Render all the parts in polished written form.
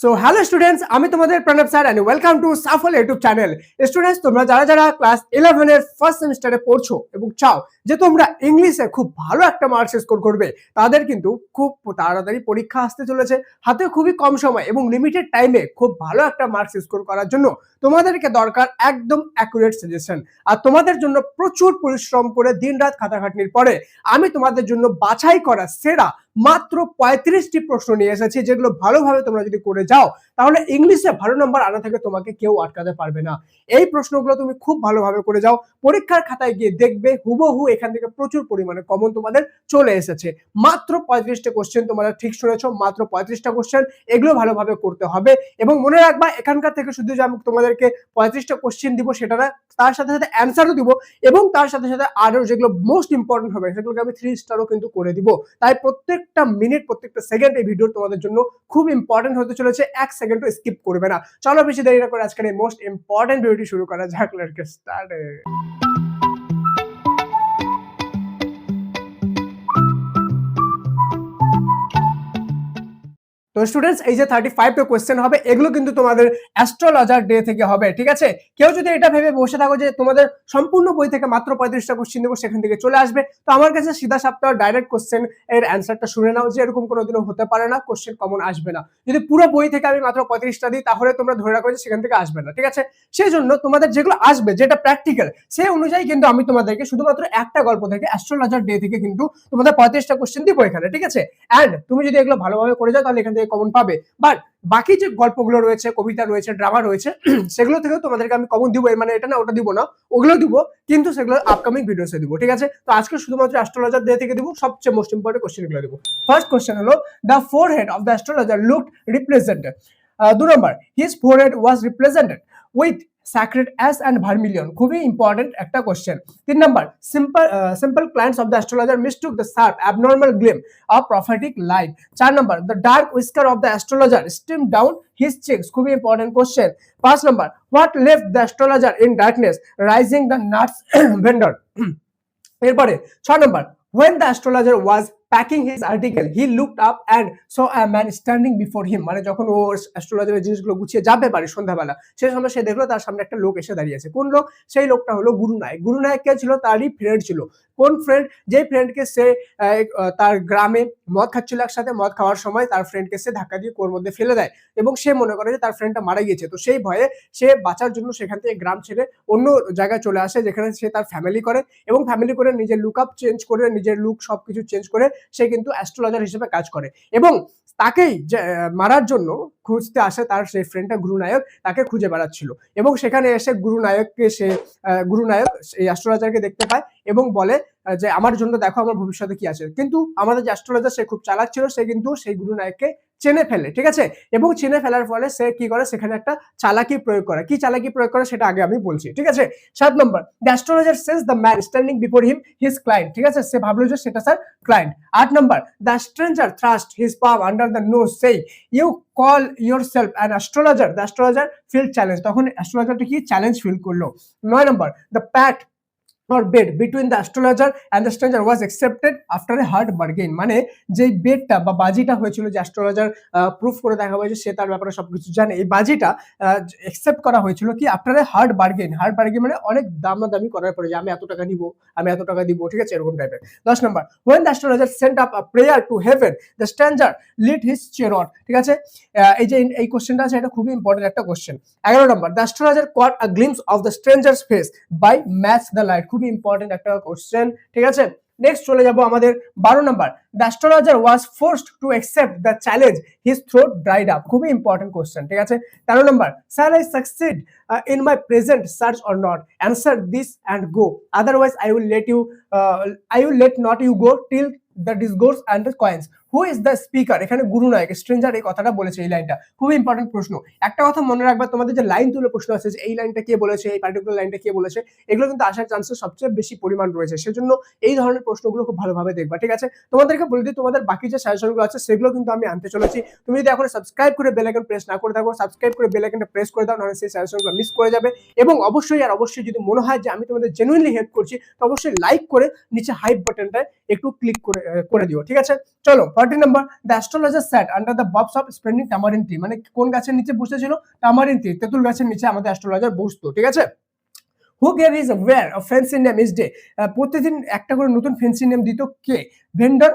So hello students, আমি তোমাদের Pranab sir and welcome to Saphal YouTube channel. Students, তোমরা যারা যারা ক্লাস 11 এর ফার্স্ট সেমিস্টারে পড়ছো এবং চাও যে তোমরা ইংলিশে খুব ভালো একটা মার্কস স্কোর করবে, তাদের কিন্তু খুব তাড়াতাড়ি পরীক্ষা আসতে চলেছে, হাতে খুবই কম সময় এবং লিমিটেড টাইমে খুব ভালো একটা মার্কস স্কোর করার জন্য তোমাদেরকে দরকার একদম অ্যাকুরেট সাজেশন। আর তোমাদের জন্য প্রচুর পরিশ্রম করে দিনরাত খাটাখাটনির পরে আমি তোমাদের জন্য বাছাই করা সেরা মাত্র 35টি প্রশ্ন নিয়ে এসেছি, যেগুলো ভালোভাবে তোমরা যদি করে যাও তাহলে ইংলিশে ভালো নাম্বার আনা থেকে তোমাকে কেউ আটকাতে পারবে না। এই প্রশ্নগুলো তুমি খুব ভালোভাবে করে যাও, পরীক্ষার খাতায় গিয়ে দেখবে হুবহু এখান থেকে প্রচুর পরিমাণে কমন তোমাদের চলে এসেছে। মাত্র 35টা কোশ্চেন, তোমরা ঠিক শুনেছো, মাত্র 35টা কোশ্চেন। এগুলো ভালোভাবে করতে হবে এবং মনে রাখবা এখানকার থেকে শুধু যে আমি তোমাদেরকে 35টা কোশ্চেন দিব সেটা না, তার সাথে সাথে অ্যান্সারও দিব এবং তার সাথে সাথে আরো যেগুলো মোস্ট ইম্পর্টেন্ট হবে সেগুলোকে আমি 3 স্টারও কিন্তু করে দিব। তাই প্রত্যেকটা মিনিট, প্রত্যেকটা সেকেন্ড এই ভিডিও তোমাদের জন্য খুব ইম্পর্টেন্ট হতে চলেছে, এক সেকেন্ডও স্কিপ করবে না। চলো বেশি দেরি না করে আজকের এই মোস্ট ইম্পর্টেন্ট ভিডিওটি শুরু করা যাক। Let's get started. তো স্টুডেন্টস, এই যে 35টা কোশ্চেন হবে এগুলো কিন্তু তোমাদের অ্যাস্ট্রোলজার ডে থেকে হবে, ঠিক আছে? কেউ যদি এটা ভেবে বসে থাকো যে তোমাদের সম্পূর্ণ বই থেকে মাত্র 35টা কোশ্চেন দেবো, সেখান থেকে চলে আসবে, তো আমার কাছে সিধা সাপটা ডাইরেক্ট কোশ্চেন এর অ্যান্সারটা শুনে নাও যে এরকম কোনোদিনও হতে পারে না, কোশ্চেন কমন আসবে না। যদি পুরো বই থেকে আমি মাত্র 35টা দিই তাহলে তোমরা ধরে রাখো যে সেখান থেকে আসবে না, ঠিক আছে? সেই জন্য তোমাদের যেগুলো আসবে, যেটা প্র্যাকটিক্যাল, সেই অনুযায়ী কিন্তু আমি তোমাদেরকে শুধুমাত্র একটা গল্প থেকে অ্যাস্ট্রোলজার ডে থেকে কিন্তু তোমাদের 35টা কোশ্চেন দিব এখানে, ঠিক আছে? অ্যান্ড তুমি যদি এগুলো ভালোভাবে করে যাও তাহলে এখান থেকে কমন পাবে। বাট বাকি যে গল্পগুলো রয়েছে, কবিতা রয়েছে, ড্রামা রয়েছে, সেগুলো থেকেও তোমাদেরকে আমি কমন দিব, মানে এটা না ওটা দিব না, ওগুলো দিব, কিন্তু সেগুলো আপকামিং ভিডিওসে দিব, ঠিক আছে? তো আজকে শুধুমাত্র অ্যাস্ট্রোলজার ডে থেকে দিব, সবচেয়ে মোস্ট ইম্পর্টেন্ট কোশ্চেনগুলো দিব। ফার্স্ট কোশ্চেন হলো, the forehead of the astrologer looked represented. 2 number, his forehead was represented with sacred S and vermilion, খুবই ইম্পর্টেন্ট একটা question. 3 number, simple clients of the astrologer mistook the sharp abnormal gleam of prophetic light. 4 number, the dark whisker of the astrologer streamed down his cheeks, খুবই important question. 5 number, what left the astrologer in darkness, rising the nuts vendor. এরপরে 6 number, when the astrologer was packing his article he looked up and saw a man standing before him, মানে যখন ও অ্যাস্ট্রোলজারের জিনিসগুলো গুছিয়ে যাবে বাড়ি সন্ধ্যাবেলা, সেই সময় সে দেখলো তার সামনে একটা লোক এসে দাঁড়িয়ে আছে। কোন লোক? সেই লোকটা হলো গুরু নায়ক। গুরু নায়ক কে ছিল? তারই ফ্রেন্ড ছিল। কোন ফ্রেন্ড? যেই ফ্রেন্ডকে সে তার গ্রামে মদ খাচ্ছিল, একসাথে মদ খাওয়ার সময় তার ফ্রেন্ডকে সে ধাক্কা দিয়ে কুয়োর মধ্যে ফেলে দেয় এবং সে মনে করে যে তার ফ্রেন্ডটা মারা গিয়েছে। তো সেই ভয়ে সে বাঁচার জন্য সেখান থেকে গ্রাম ছেড়ে অন্য জায়গায় চলে আসে, যেখানে সে তার ফ্যামিলি করে এবং ফ্যামিলি করে নিজের লুক আপ চেঞ্জ করে, নিজের লুক সবকিছু চেঞ্জ করে সে কিন্তু অ্যাস্ট্রোলজার হিসেবে কাজ করে এবং তাকেই মারার জন্য খুঁজতে আসে তার সেই ফ্রেন্ডটা গুরু নায়ক, তাকে খুঁজে বেড়াচ্ছিল এবং সেখানে এসে গুরু নায়ক এই অ্যাস্ট্রোলজারকে দেখতে পায় এবং বলে যে আমার জন্য দেখো আমার ভবিষ্যতে কি আছে। কিন্তু আমাদের যে অ্যাস্ট্রোলজার সে খুব চালাক ছিল, সে কিন্তু সেই গুরু নায়ককে চেনে ফেলে, ঠিক আছে? এবং চিনে ফেলার ফলে সে কি করে, সেখানে একটা চালাকি প্রয়োগ করে। কি চালাকি প্রয়োগ করে সেটা আগে আমি বলছি, ঠিক আছে? 7 number, the astrologer sense the man standing before him his client, ঠিক আছে? সে ভাবলো যে সেটা sir client. 8 number, the stranger thrust his palm under the nose সেই you call yourself an astrologer, the astrologer feel challenge, তখন অ্যাস্ট্রোলজারটা কি চ্যালেঞ্জ ফিল করলো। 9 number, the pact or bid between the astrologer and the stranger was accepted after a hard bargain, মানে যে বেডটা বা বাজিটা হয়েছিল, যে অ্যাস্ট্রোলজার প্রুফ করে দেখা হয়েছে সে তার ব্যাপারে সবকিছু জানে, এই বাজিটা অ্যাকসেপ্ট করা হয়েছিল কি after a hard bargain. Hard bargain মানে অনেক দামাদামি করার পরে যে আমি এত টাকা নিব, আমি এত টাকা দিব, ঠিক আছে? এরকম টাইপের। 10 নম্বর, when the astrologer sent up a prayer to heaven the stranger lit his chariot, ঠিক আছে? এই যে এই কোশ্চেনটা আছে, এটা খুবই ইম্পর্টেন্ট একটা question. 11 number, the astrologer caught a glimpse of the stranger's face by match the light, খুবই ইম্পর্টেন্ট একটা কোশ্চেন, ঠিক আছে? নেক্সট চলে যাব আমাদের 12 নম্বর, the astrologer was forced to accept the challenge, his throat dried up, খুবই important question, ঠিক আছে? 13 নম্বর, shall I succeed in my present search or not, answer this and go, otherwise I will let not you go till the discourse and the coins. Who is the speaker? এখানে গুরু নায়ক stranger এই কথাটা বলেছে, এই লাইনটা খুবই important প্রশ্ন। একটা কথা মনে রাখবা, তোমাদের যে লাইন তুলে প্রশ্ন আছে যে এই লাইনটা কে বলেছে, এই পার্টিকুলার লাইনটা কে বলেছে, এগুলো কিন্তু আসার চান্সেস সবচেয়ে বেশি পরিমাণ রয়েছে। সেজন্য এই ধরনের প্রশ্নগুলো খুব ভালোভাবে দেখবা, ঠিক আছে? তোমাদেরকে বলে দিই, তোমাদের বাকি যে সাজেশনগুলো আছে সেগুলো কিন্তু আমি আনতে চলেছি। তুমি যদি এখন সাবস্ক্রাইব করে বেল আইকন প্রেস না করে থাকো, সাবস্ক্রাইব করে বেল আইকনটা প্রেস করে দাও, নাহলে সেই সাজেশনগুলো মিস করে যাবে। এবং অবশ্যই আর অবশ্যই যদি মনে হয় যে আমি তোমাদের জেনুইনলি হেল্প করছি, তো অবশ্যই লাইক করে নিচে হাইপ বাটনটা একটু ক্লিক করে দিও, ঠিক আছে? চলো 40 number, the astrologer sat under the boughs of spreading tamarind tree, মানে কোন গাছের নিচে বসেছিল? টামারিন ট্রি, তেঁতুল গাছের নিচে আমাদের অ্যাস্ট্রোলজার বসতো, ঠিক আছে। Who gave his ware of fancy name each day, প্রতিদিন একটা করে নতুন ফ্যান্সি নেম দিত কে? ভেন্ডর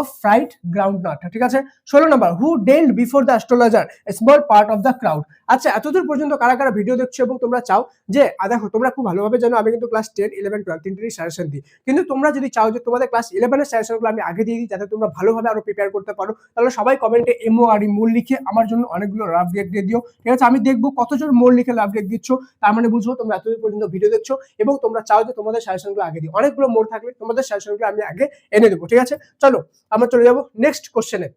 অফ ফ্রাইড গ্রাউন্ডনাট, ঠিক আছে। 16 number, who dallied before the astrologer a small part of the crowd. আচ্ছা, এতদূর পর্যন্ত কারা কারা ভিডিও দেখছো এবং তোমরা চাও যে দেখো তোমরা খুব ভালোভাবে জানো আমি কিন্তু ক্লাস 10, 11, 12 তিনটেরই সাজেশন দিই, কিন্তু তোমরা যদি চাও যে তোমাদের ক্লাস 11 এর সাজেশনগুলো আমি আগে দিয়ে দিই যাতে তোমরা ভালোভাবে আরো প্রিপেয়ার করতে পারো, তাহলে সবাই কমেন্টে এমও আর মোল লিখে আমার জন্য অনেকগুলো রাফ রিয়েক্ট দিয়ে দিও, ঠিক আছে। আমি দেখবো কতজন মোল লিখে রাফ রিয়েক্ট দিচ্ছ, তার মানে বুঝবো তোমরা এতদূর পর্যন্ত ভিডিও দেখছো এবং তোমরা চাও যে তোমাদের সাজেশনগুলো আগে দিই। অনেকগুলো মোড থাকলে তোমাদের সাজেশনগুলো আমি আগে এনে দেবো, ঠিক আছে। চলো আমরা চলে যাবো নেক্সট কোশ্চেনে।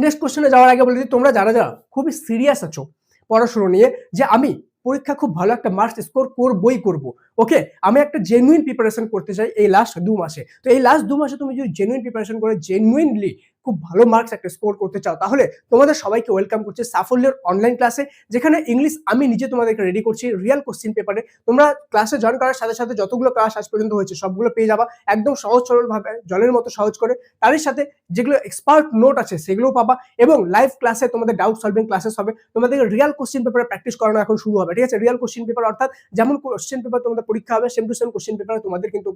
নেক্সট কোশ্চেনে যাওয়ার আগে বলে দিই, তোমরা যারা যারা খুবই সিরিয়াস আছো পড়াশোনা নিয়ে যে আমি পরীক্ষা খুব ভালো একটা মার্কস স্কোর করবই করব, ওকে, আমি একটা জেনুইন প্রিপারেশন করতে চাই এই লাস্ট 2 মাসে, তো এই লাস্ট 2 মাসে তুমি যদি জেনুইন প্রিপারেশন করে জেনুইনলি খুব ভালো মার্কস একটা স্কোর করতে চাও, তাহলে তোমাদের সবাইকে ওয়েলকাম করছে সাফল্যের অনলাইন ক্লাসে, যেখানে ইংলিশ আমি নিজে তোমাদেরকে রেডি করছি রিয়েল কোশ্চেন পেপারে। তোমরা ক্লাসে জয়েন করার সাথে সাথে যতগুলো ক্লাস আজ পর্যন্ত হয়েছে সবগুলো পেয়ে যাবা একদম সহজ সরল ভাবে, জলের মতো সহজ করে। তারই সাথে যেগুলো এক্সপার্ট নোট আছে সেগুলোও পাবা এবং লাইভ ক্লাসে তোমাদের ডাউট সলভিং ক্লাসেস হবে, তোমাদেরকে রিয়েল কোশ্চেন পেপারে প্র্যাকটিস করানো এখন শুরু হবে, ঠিক আছে। রিয়েল কোশ্চেন পেপার অর্থাৎ যেমন কোশ্চেন পেপার তোমাদের পরীক্ষা হবে সেম টু সেম কোশ্চেন পেপারে তোমাদের কিন্তু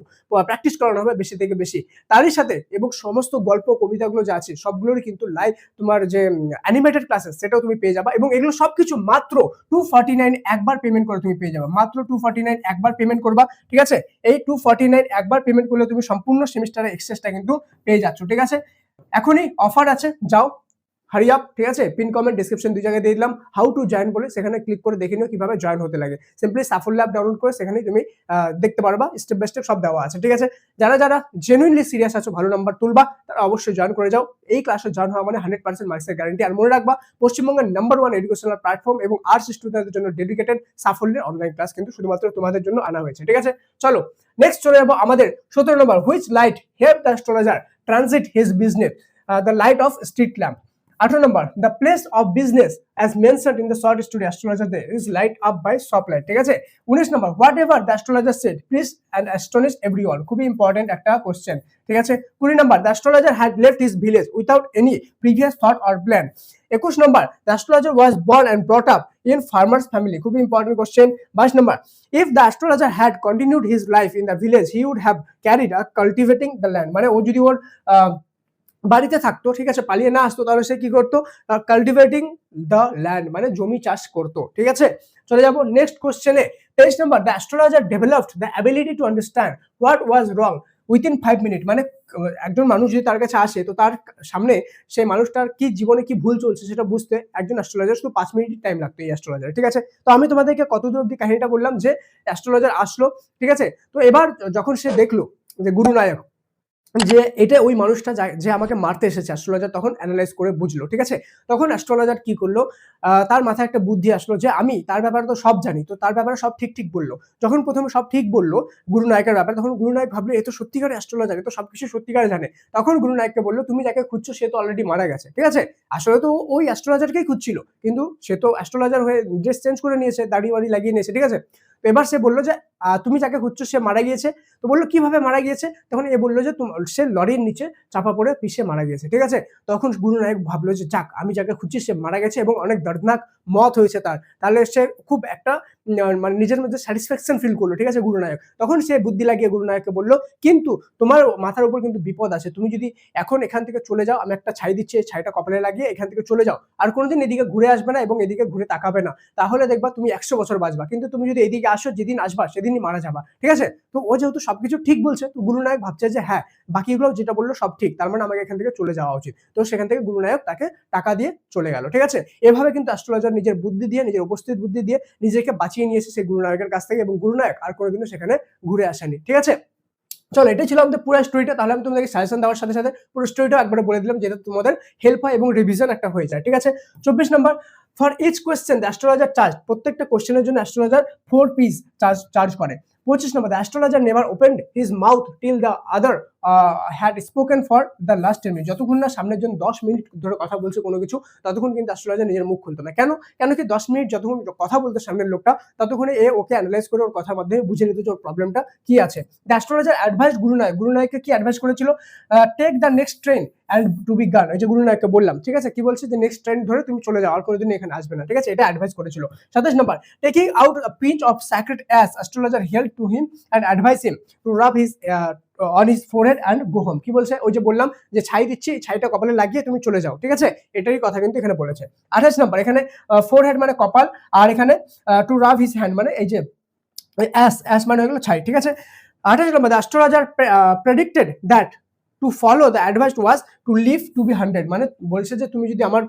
প্র্যাকটিস করানো হবে বেশি থেকে বেশি। তারই সাথে এবং সমস্ত গল্প কবিতাগুলো যা আছে সবগুলোরই কিন্তু লাইভ তোমার যে অ্যানিমেটেড ক্লাসেস সেটাও তুমি পেয়ে যাবা, এবং এগুলো সবকিছু মাত্র 249 একবার পেমেন্ট করে তুমি পেয়ে যাবা, মাত্র 249 একবার পেমেন্ট করবা, ঠিক আছে। এই 249 একবার পেমেন্ট করলে তুমি সম্পূর্ণ সেমিস্টারের এক্সেসটা কিন্তু পেয়ে যাচ্ছ, ঠিক আছে। এখনই অফার আছে, যাও হারি আপ, ঠিক আছে। পিন কমেন্ট ডেসক্রিপশন দুই জায়গায় দিয়ে দিলাম হাউ টু জয়েন বলে, সেখানে ক্লিক করে দেখে নিও কিভাবে জয়েন হতে লাগে। সিম্পলি সাফল্য অ্যাপ ডাউনলোড করে সেখানে তুমি দেখতে পারবা, স্টেপ বাই স্টেপ সব দেওয়া আছে, ঠিক আছে। যারা যারা জেনুইনলি সিরিয়াস আছো ভালো নাম্বার তুলবা তারা অবশ্যই জয়েন করে যাও। এই ক্লাসে জয়েন হওয়া মানে 100% মার্কসের গ্যারান্টি। আর মনে রাখবা পশ্চিমবঙ্গের নাম্বার 1 এডুকেশনাল প্ল্যাটফর্ম এবং আর্টস স্টুডেন্টদের জন্য ডেডিকেটেড সাফল্যের অনলাইন ক্লাস কিন্তু শুধুমাত্র তোমাদের জন্য আনা হয়েছে, ঠিক আছে। চলো নেক্সট চলে যাবো আমাদের 17 number, which light help the astrologer transit his business, the light of street lamp. 18 number, the place of business as mentioned in the short story astrologer there is light up by soft light, ঠিক আছে। 19 number, whatever the astrologer said please and astonish everyone, খুবই important একটা question, ঠিক আছে। 20 number, the astrologer had left his village without any previous thought or plan। 21 number, the astrologer was born and brought up in farmer's family, খুবই important question. 22 number, if the astrologer had continued his life in the village he would have carried a cultivating the land, মানে ও যদি ওর বাড়িতে থাকতো, ঠিক আছে, পালিয়ে না আসতো, তাহলে সে কি করতো? কাল্টিভেটিং দ্য ল্যান্ড, মানে জমি চাষ করতো, ঠিক আছে। চলে যাবো নেক্সট কোশ্চেনে। 23 number, the astrologer developed the ability to understand what was wrong within 5 minute, মানে একজন মানুষ যদি তার কাছে আসে তো তার সামনে সেই মানুষটার কি জীবনে কি ভুল চলছে সেটা বুঝতে একজন অ্যাস্ট্রোলজার শুধু 5 মিনিট টাইম লাগতো এই অ্যাস্ট্রোলজার, ঠিক আছে। তো আমি তোমাদেরকে কতদূর অব্দি কাহিনীটা বললাম যে অ্যাস্ট্রোলজার আসলো, ঠিক আছে। তো এবার যখন সে দেখলো যে গুরু নায়ক যে এটা ওই মানুষটা যে আমাকে মারতে এসেছে, অ্যাস্ট্রোলজার তখন অ্যানালাইজ করে বুঝলো, ঠিক আছে। তখন অ্যাস্ট্রোলজার কি করলো, তার মাথায় একটা বুদ্ধি আসলো যে আমি তার ব্যাপারে তো সব জানি, তো তার ব্যাপারে সব ঠিক ঠিক বললো। যখন প্রথমে সব ঠিক বললো গুরু নায়কের ব্যাপারে, তখন গুরু নায়ক ভাবলো এ তো সত্যিকারের অ্যাস্ট্রোলজার, এ তো সবকিছু সত্যিকারে জানে। তখন গুরু নায়ককে বললো তুমি যাকে খুঁজছো সে তো অলরেডি মারা গেছে, ঠিক আছে। আসলে তো ওই অ্যাস্ট্রোলজারকেই খুঁজছিল, কিন্তু সে তো অ্যাস্ট্রোলজার হয়ে ড্রেস চেঞ্জ করে নিয়েছে, দাড়ি বাড়ি লাগিয়ে নিয়েছে, ঠিক আছে। তো এবার সে বললো যে তুমি যাকে খুঁজছো সে মারা গিয়েছে। তো বললো কিভাবে মারা গিয়েছে? তখন এ বললো যে সে লরির নিচে চাপা পড়ে পিষে মারা গিয়েছে, ঠিক আছে। তখন গুরু নায়ক ভাবলো যে যাক আমি যাকে খুঁজছি সে মারা গেছে এবং অনেক দর্দনাক মত হয়েছে তার, তাহলে সে খুব একটা মানে নিজের মধ্যে স্যাটিসফ্যাকশন ফিল করলো, ঠিক আছে গুরু নায়ক। তখন সে বুদ্ধি লাগিয়ে গুরু নায়ককে বললো কিন্তু তোমার মাথার উপর কিন্তু বিপদ আছে, তুমি যদি এখন এখান থেকে চলে যাও, আমি একটা ছাই দিচ্ছি, এই ছাইটা কপালে লাগিয়ে এখান থেকে চলে যাও, আর কোনোদিন এদিকে ঘুরে আসবে না এবং এদিকে ঘুরে তাকাবে না, তাহলে দেখবা তুমি 100 বছর বাঁচবা। কিন্তু তুমি যদি এদিকে আসো, যেদিন আসবা সেদিনই মারা যাবা, ঠিক আছে। তো ও যেহেতু সবকিছু ঠিক বলছে, তো গুরু নায়ক ভাবছে যে হ্যাঁ বাকিগুলো যেটা বললো সব ঠিক, তার মানে আমাকে এখান থেকে চলে যাওয়া উচিত। তো সেখান থেকে গুরু নায়ক তাকে টাকা দিয়ে চলে গেল, ঠিক আছে। এভাবে কিন্তু অ্যাস্ট্রোলজার নিজের বুদ্ধি দিয়ে, নিজের উপস্থিত বুদ্ধি দিয়ে নিজেকে বাঁচিয়ে নিয়েছে সেই গুরু নায়কের কাছ থেকে, এবং গুরু নায়ক আর কোনোদিনও সেখানে ঘুরে আসেনি, ঠিক আছে। চলো এটাই ছিল আমাদের পুরো স্টোরিটা। তাহলে আমি তোমাদেরকে সাজেশন দেওয়ার সাথে সাথে পুরো স্টোরিটা একবারে বলে দিলাম, যেটা তোমাদের হেল্প হয় এবং রিভিশন একটা হয়ে যায়, ঠিক আছে। 24 number, for each question the astrologer charge, প্রত্যেকটা কোশ্চেনের জন্য অ্যাস্ট্রোলজার 4 পিস চার্জ করে। 25 number, the astrologer never opened his mouth till the other had spoken for the last 10 minute, যতক্ষণ না সামনের জন 10 মিনিট ধরে কথা বলছে কোনো কিছু, ততক্ষণ কিন্তু অ্যাস্ট্রোলজার নিজের মুখ খুলতো না। কেন? কেন কি 10 মিনিট যতক্ষণ কথা বলতো সামনের লোকটা, ততক্ষণে ওকে অ্যানালাইজ করে ওর কথার মাধ্যমে বুঝে নিত যে ওর প্রবলেমটা কি আছে। দ্য অ্যাস্ট্রোলজার অ্যাডভাইস গুরুনায়ককে কি অ্যাডভাইস করেছিল? Take the next train and to be gone. এই যে গুরুনায়ককে বললাম, ঠিক আছে, কি বলছে যে নেক্সট ট্রেন ধরে তুমি চলে যাও, আর কোনোদিন এখানে আসবে না, ঠিক আছে, এটা অ্যাডভাইস করেছিল। 27 number, taking out a pinch of sacred ash, astrologer help to him and advise him to rub his on his forehead and go home. কি বলছে? ওই যে বললাম যে ছাই দিচ্ছি, ছাইটা কপালে লাগিয়ে তুমি চলে যাও, ঠিক আছে, এটারই কথা কিন্তু এখানে বলেছে। 28 নম্বর, এখানে ফোরহেড মানে কপাল, আর এখানে টু রাব হিজ হ্যান্ড মানে এই যে অ্যাশ মানে হয়ে গেল ছাই, ঠিক আছে। 28 number, the astrologer predicted that to follow the advice was to live to be 100, মানে বলছে যে তুমি যদি আমার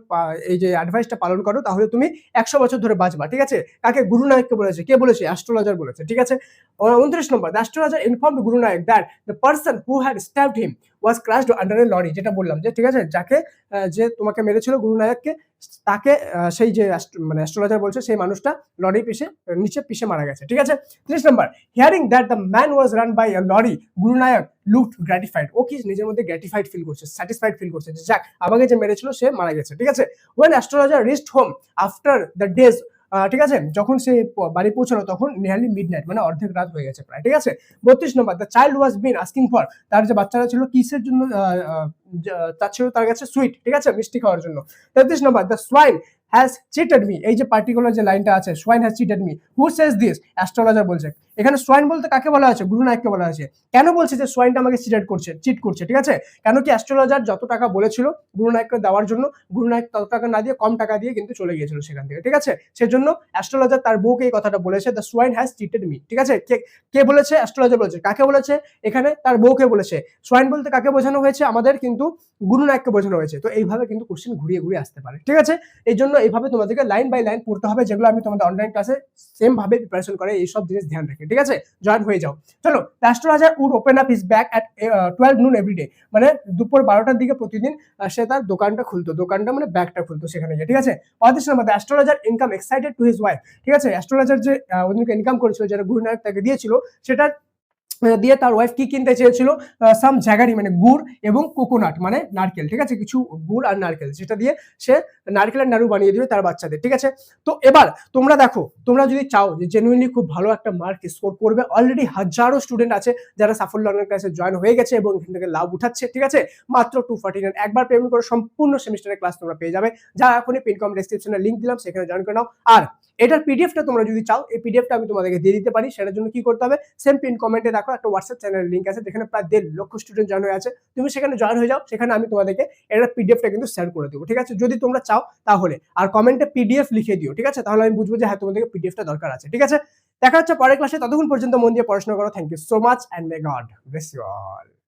এই যে অ্যাডভাইসটা পালন করো তাহলে তুমি 100 বছর ধরে বাঁচবা, ঠিক আছে। কাকে? গুরুনায়ককে বলেছে। কে বলেছে? অ্যাস্ট্রোলজার বলেছে, ঠিক আছে। 29 number, the astrologer informed Gurunayak that the person who had stabbed him was crushed under a lorry, যেটা বললাম যে ঠিক আছে, যাকে যে তোমাকে মেরেছিল গুরুনায়ককে, তাকে সেই যে মানে অ্যাস্ট্রোলজার বলছে সেই মানুষটা লরি নিচে পিষে মারা গেছে, ঠিক আছে। 30 number, hearing that the man was run by a lorry, Gurunayak looked gratified. ও কি নিজের মধ্যে গ্র্যাটিফাইড ফিল করছে, স্যাটিসফাইড ফিল করছে যে যাক, আমাকে যে মেরেছিল সে মারা গেছে, ঠিক আছে। When astrologer reached home after the days, ঠিক আছে, যখন সে বাড়ি পৌঁছালো তখন নিয়ারলি মিডনাইট, মানে অর্ধেক রাত হয়ে গেছে প্রায়, ঠিক আছে। 32 number, the child was been asking for, তার যে বাচ্চারা ছিল কিসের জন্য চাচ্ছিল তার কাছে? সুইট, ঠিক আছে, মিষ্টি খাওয়ার জন্য। 33 number, the swine has cheated me, এই যে পার্টিকুলার যে লাইনটা আছে, swine has cheated me, who says this? Astrologer বলছে। এখানে সোয়াইন বলতে কাকে বলা হয়েছে? গুরুনায়ককে বলা হয়েছে। কেন বলছে যে সোয়াইনটা আমাকে চিট করছে, ঠিক আছে? কেন কি অ্যাস্ট্রোলজার যত টাকা বলেছিল গুরুনায়ককে দেওয়ার জন্য, গুরুনায়ক তত টাকা না দিয়ে কম টাকা দিয়ে কিন্তু চলে গিয়েছিল সেখান থেকে, ঠিক আছে। সেজন্য অ্যাস্ট্রোলজার তার বউকে এই কথাটা বলেছে, the swine has cheated me, ঠিক আছে। কে বলেছে? অ্যাস্ট্রোলজার বলেছে। কাকে বলেছে? এখানে তার বউকে বলেছে। সোয়াইন বলতে কাকে বোঝানো হয়েছে? আমাদের কিন্তু গুরুনায়ককে বোঝানো হয়েছে। তো এইভাবে কিন্তু কোশ্চেন ঘুরিয়ে ঘুরিয়ে আসতে পারে, ঠিক আছে। এই জন্য এইভাবে তোমাদেরকে লাইন বাই লাইন পড়তে হবে, যেগুলো আমি তোমাদের অনলাইন ক্লাসে সেম ভাবে প্রিপারেশন করে, এইসব জিনিস ধ্যান রেখে, ঠিক আছে, জয়েন হয়ে যাও। চলো, the astrologer would open up his bag at 12 noon everyday, মানে দুপুর 12টার দিকে প্রতিদিন সে তার দোকানটা খুলতো, দোকানটা মানে ব্যাগটা খুলতো সেখানে গিয়ে, ঠিক আছে। 35 number, the astrologer income excited to his wife, ঠিক আছে, অ্যাস্ট্রোলজার যে ওদিনকে ইনকাম করেছিল, যেটা গুরুনায়ক তাকে দিয়েছিল, সেটা দিয়ে তার ওয়াইফ কি কিনতে চেয়েছিল? সাম জাগারি মানে গুড় এবং কোকোনাট মানে নারকেল, ঠিক আছে, কিছু গুড় আর নারকেল, যেটা দিয়ে সে নারকেলের নাড়ু বানিয়ে দিবে তার বাচ্চাদের, ঠিক আছে। তো এবার তোমরা দেখো, তোমরা যদি চাও যে জেনুইনলি খুব ভালো একটা মার্ক স্কোর করবে, অলরেডি হাজারো স্টুডেন্ট আছে যারা সাফল্য অনলাইন ক্লাসে জয়েন হয়ে গেছে এবং এখান থেকে লাভ উঠাচ্ছে, ঠিক আছে, মাত্র 249, একবার পেমেন্ট করে সম্পূর্ণ সেমিস্টারের ক্লাস তোমরা পেয়ে যাবে। যা এখনই পিন কমেন্ট ডেসক্রিপশনে লিংক দিলাম, সেখানে জয়েন করে নাও। আর এটার পিডিএফটা তোমরা যদি চাও, এই পিডিএফটা আমি তোমাদেরকে দিয়ে দিতে পারি। সেটার জন্য কি করতে হবে? সেম পিন কমেন্টে দেখো একটা হোয়াটসঅ্যাপ চ্যানেলের লিংক আছে, যেখানে প্রায় 1.5 লক্ষ স্টুডেন্ট জয়েন হয়ে আছে। তুমি সেখানে জয়েন হয়ে যাও, সেখানে আমি তোমাদেরকে এটার পিডিএফটা কিন্তু শেয়ার করে দেবো, ঠিক আছে, যদি তোমরা চাও তাহলে। আর কমেন্টে পিডিএফ লিখে দিও, ঠিক আছে, তাহলে আমি বুঝবো যে হ্যাঁ তোমাদেরকে পিডিএফটা দরকার আছে, ঠিক আছে। দেখা হচ্ছে পরের ক্লাসে, ততক্ষণ পর্যন্ত মন দিয়ে পড়াশোনা করো। Thank you so much and may God bless you all.